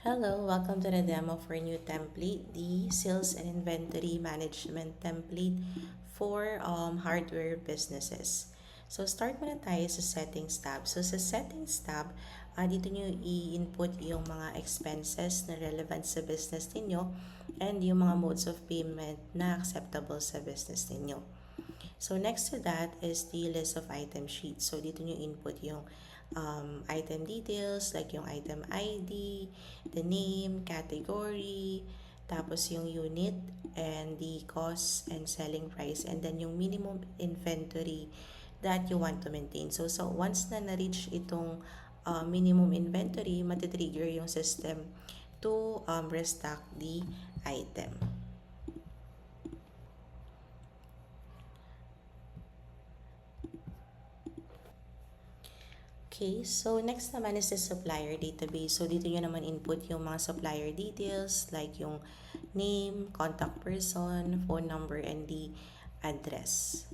Hello, welcome to the demo for new template, the Sales and Inventory Management template for hardware businesses. So, start muna tayo sa Settings tab. So, sa Settings tab, dito nyo i-input yung mga expenses na relevant sa business ninyo and yung mga modes of payment na acceptable sa business ninyo. So next to that is the list of item sheets. So dito nyo input yung item details like yung item ID, the name, category, tapos yung unit and the cost and selling price, and then yung minimum inventory that you want to maintain. So once na na-reach itong minimum inventory, matitrigger yung system to restock the item. Okay, so next naman is the supplier database. So dito nyo naman input yung mga supplier details like yung name, contact person, phone number, and the address.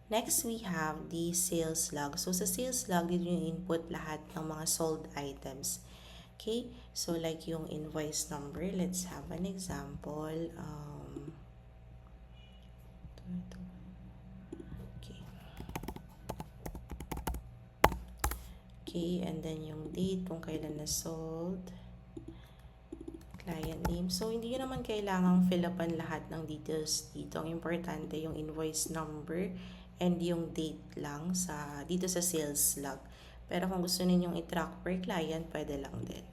Next, we have the sales log. So sa sales log, dito nyo input lahat ng mga sold items. Okay, so like yung invoice number, let's have an example. Okay, and then yung date kung kailan na sold, client name. So, hindi nyo naman kailangang fill upan lahat ng details dito. Ang importante yung invoice number and yung date lang dito sa sales log. Pero kung gusto ninyong i-track per client, pwede lang din.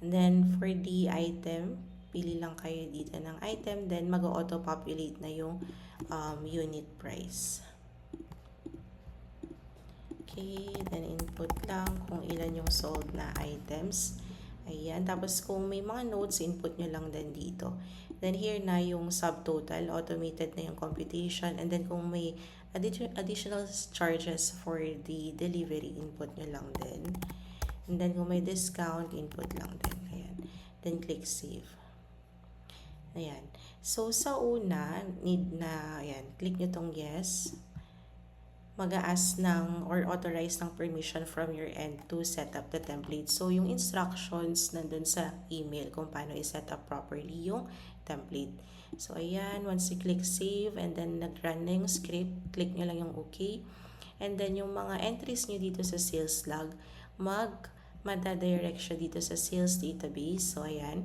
And then, for the item, pili lang kayo dito ng item, then mag-auto-populate na yung unit price. Okay, then input lang kung ilan yung sold na items. Ayan, tapos kung may mga notes, input nyo lang din dito. Then here na yung subtotal, automated na yung computation. And then kung may additional charges for the delivery, input nyo lang din. And then kung may discount, input lang din. Ayan. Then click save. Ayan. So sa una, click nyo tong yes. Mag-a-ask ng or authorize ng permission from your end to set up the template. So, yung instructions nandun sa email kung paano i-set up properly yung template. So, ayan, once you click save and then nag-run na yung script, click nyo lang yung okay. And then, yung mga entries nyo dito sa sales log, madadirect siya dito sa sales database. So, ayan,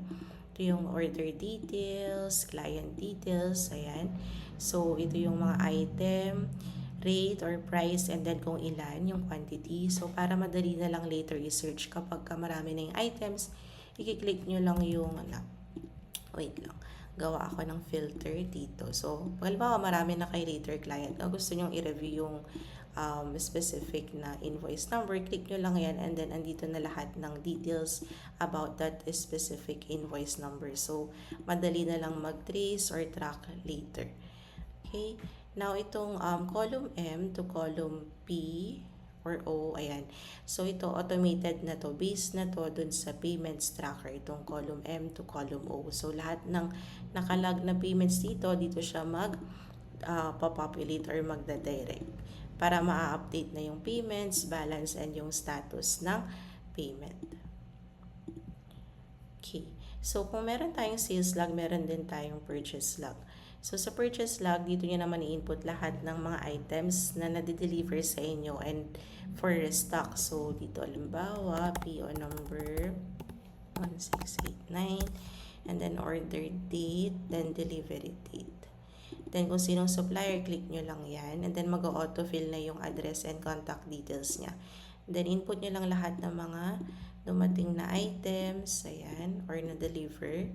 ito yung order details, client details, ayan. So, ito yung mga item, rate or price, and then kung ilan yung quantity. So, para madali na lang later i-search kapag marami na yung items, i-click nyo lang yung, wait lang, gawa ako ng filter dito. So, halimbawa marami na kay later client, gusto nyo i-review yung specific na invoice number, click nyo lang yan, and then andito na lahat ng details about that specific invoice number. So, madali na lang mag-trace or track later. Okay? Now, itong column M to column P or O, ayan. So, ito automated na to. Based na to dun sa payments tracker, itong column M to column O. So, lahat ng nakalag na payments dito siya populate or magda-direct para ma-update na yung payments, balance, and yung status ng payment. Okay. So, kung meron tayong sales log, meron din tayong purchase log. So, sa purchase log, dito nyo naman i-input lahat ng mga items na nade-deliver sa inyo and for restock. So, dito, halimbawa, PO number 1689, and then order date, then delivery date. Then, kung sinong supplier, click nyo lang yan. And then, mag-autofill na yung address and contact details niya. Then, input nyo lang lahat ng mga dumating na items, ayan, or na-deliver.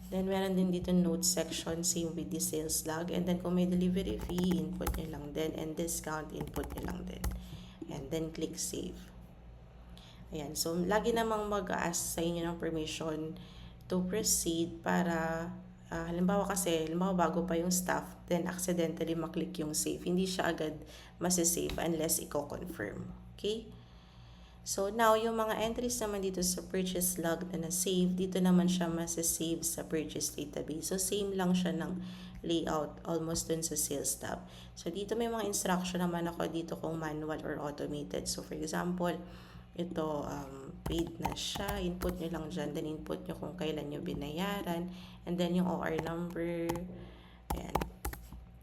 Then, meron din dito notes section, same with the sales log. And then, kung may delivery fee, input nyo lang din. And discount, input nyo lang din. And then, click save. Ayan. So, lagi namang mag-ask sa inyo ng permission to proceed para, halimbawa bago pa yung staff, then accidentally maklik yung save. Hindi siya agad masisave unless i-confirm. Okay? So now, yung mga entries naman dito sa purchase log na na-save, dito naman siya masasave sa purchase database. So same lang siya ng layout, almost dun sa sales tab. So dito may mga instruction naman ako dito kung manual or automated. So for example, ito paid na siya, input nyo lang dyan, then input nyo kung kailan nyo binayaran, and then yung OR number, ayan,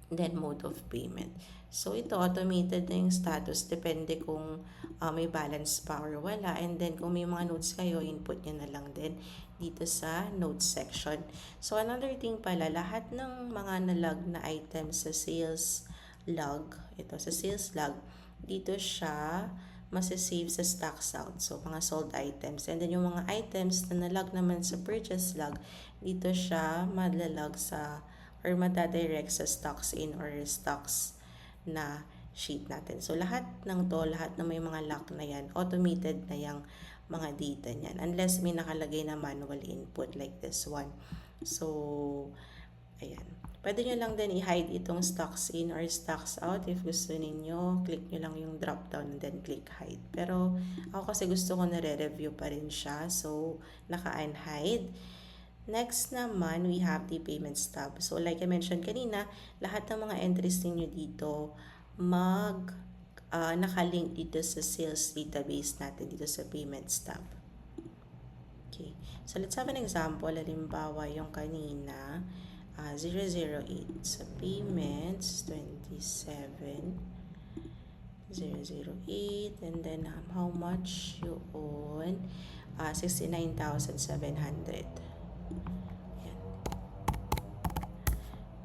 then mode of payment. So ito automated na yung status, depende kung may balance pa or wala, and then kung may mga notes kayo, input nyo na lang din dito sa notes section. So another thing pala, lahat ng mga nalog na items sa sales log, ito sa sales log, dito siya masasave sa stocks out. So mga sold items, and then yung mga items na nalog naman sa purchase log, dito siya madlalog sa or madadirect sa stocks in or stocks na sheet natin. So, lahat ng to, lahat na may mga lock na yan, automated na yung mga data niyan. Unless may nakalagay na manual input like this one. So, ayan. Pwede nyo lang din i-hide itong stocks in or stocks out. If gusto ninyo, click nyo lang yung drop down and then click hide. Pero, ako kasi gusto ko nare-review pa rin siya. So, naka-unhide. Next naman, we have the payments tab. So, like I mentioned kanina, lahat ng mga entries ninyo dito nakalink dito sa sales database natin dito sa payments tab. Okay. So, let's have an example. Halimbawa, yung kanina, 008 sa payments, 27, 008, and then how much you own? 69,700.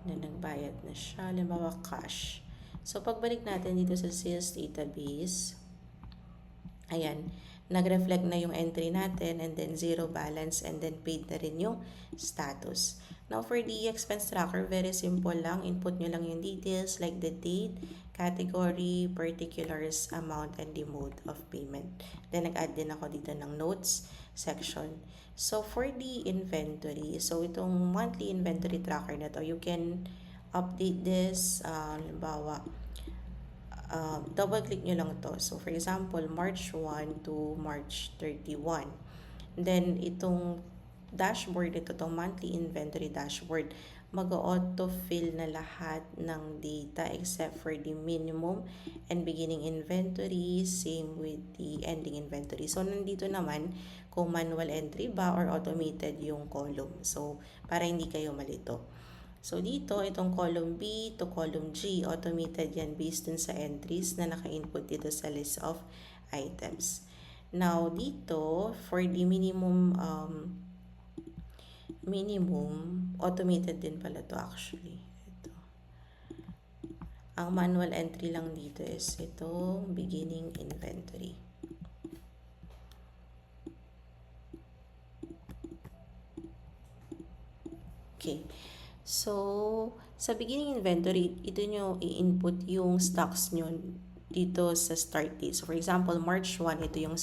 Na nagbayad na siya, halimbawa cash. So, pagbalik natin dito sa sales database, ayan, nag-reflect na yung entry natin, and then zero balance, and then paid na rin yung status. Now, for the expense tracker, very simple lang. Input nyo lang yung details like the date, category, particulars, amount, and the mode of payment. Then, nag-add din ako dito ng notes section. So, for the inventory, so itong monthly inventory tracker na to, you can update this, halimbawa, double click nyo lang to. So, for example, March 1 to March 31. Then, itong dashboard, itong monthly inventory dashboard, mag-auto-fill na lahat ng data except for the minimum and beginning inventory, same with the ending inventory. So, nandito naman kung manual entry ba or automated yung column. So, para hindi kayo malito. So, dito, itong column B to column G, automated yan based dun sa entries na naka-input dito sa list of items. Now, dito, for the minimum, automated din pala to actually. Ito. Ang manual entry lang dito is ito, beginning inventory. Okay. So, sa beginning inventory, ito nyo i-input yung stocks nyo dito sa start date. So, for example, March 1, ito yung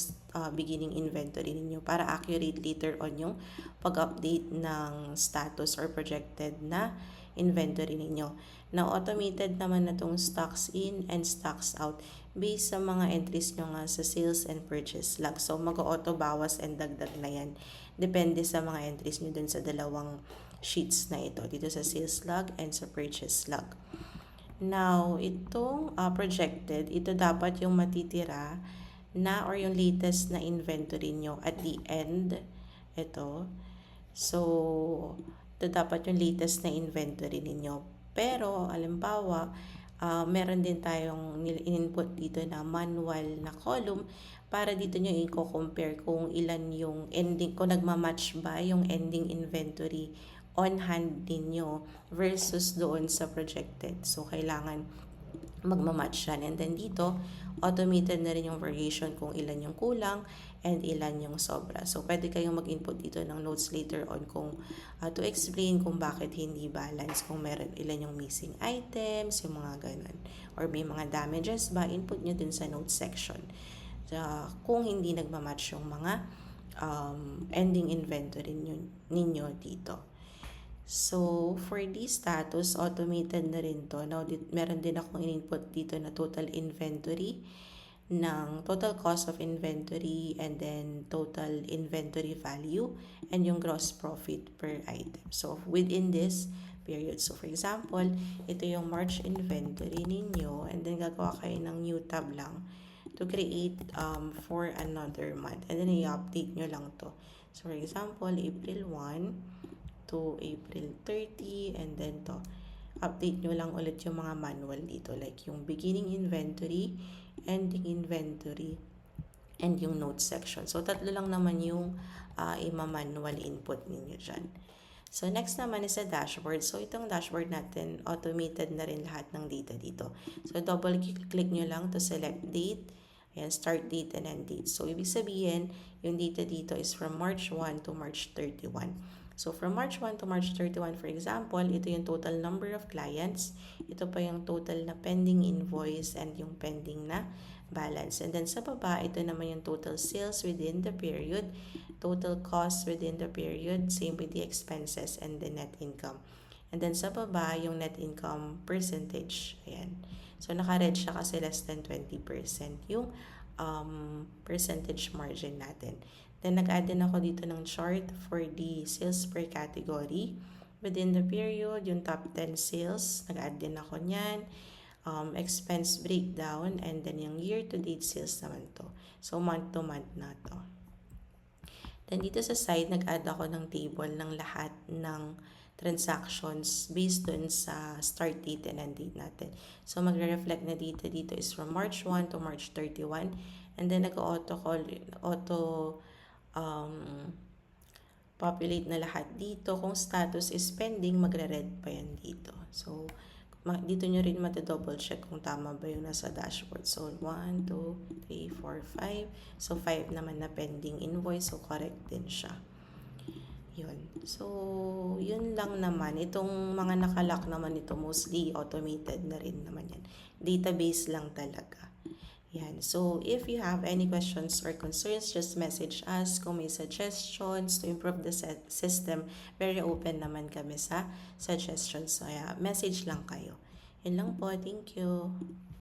beginning inventory ninyo para accurate later on yung pag-update ng status or projected na inventory ninyo. Now, automated naman na itong stocks in and stocks out based sa mga entries nyo nga sa sales and purchase log. So, mag-auto bawas and dagdag na yan. Depende sa mga entries nyo dun sa dalawang sheets na ito, dito sa sales log and sa purchase log. Now, itong projected, ito dapat yung matitira na or yung latest na inventory nyo at the end. Ito. So, ito dapat yung latest na inventory ninyo. Pero, alimbawa, meron din tayong in-input dito na manual na column para dito nyo i-compare kung ilan yung ending, kung nagmamatch ba yung ending inventory on hand ninyo versus doon sa projected. So, kailangan magmamatch yan. And then dito, automated na rin yung variation kung ilan yung kulang and ilan yung sobra. So, pwede kayong mag-input dito ng notes later on kung to explain kung bakit hindi balance, kung meron ilan yung missing items, yung mga ganun. Or may mga damages ba, input nyo din sa notes section. Kung hindi nagmamatch yung mga ending inventory ninyo dito. So, for this status, automated na rin to. Now, meron din akong in-input dito na total inventory. ng total cost of inventory and then total inventory value and yung gross profit per item. So, within this period. So, for example, ito yung March inventory ninyo and then gagawa kayo ng new tab lang to create for another month. And then i-update nyo lang to. So, for example, April 1 to April 30 and then to update nyo lang ulit yung mga manual dito like yung beginning inventory, ending inventory, and yung notes section. So, tatlo lang naman yung ima-manual input ninyo dyan. So, next naman is a dashboard. So, itong dashboard natin, automated na rin lahat ng data dito. So, double click nyo lang to select date, ayan, start date and end date. So, ibig sabihin, yung data dito is from March 1 to March 31. So, from March 1 to March 31, for example, ito yung total number of clients. Ito pa yung total na pending invoice and yung pending na balance. And then sa baba, ito naman yung total sales within the period, total costs within the period, same with the expenses and the net income. And then sa baba, yung net income percentage. Ayan. So, naka-red siya kasi less than 20% yung percentage margin natin. Then, nag-add din ako dito ng chart for the sales per category. Within the period, yung top 10 sales, nag-add din ako niyan. Expense breakdown, and then yung year-to-date sales naman to. So, month-to-month na to. Then, dito sa side, nag-add ako ng table ng lahat ng transactions based dun sa start date and end date natin. So, magre-reflect na dito is from March 1 to March 31. And then, populate na lahat dito. Kung status is pending, magre-red pa yan dito. So, dito nyo rin double check kung tama ba yung nasa dashboard. So, 1, 2, 3, 4, 5. So, 5 naman na pending invoice. So, correct din siya. Yun. So, yun lang naman. Itong mga nakalock naman ito, mostly automated na rin naman yan. Database lang talaga. Yan. So, if you have any questions or concerns, just message us. Kung may suggestions to improve the system, very open naman kami sa suggestions. So, message lang kayo. Yun lang po. Thank you.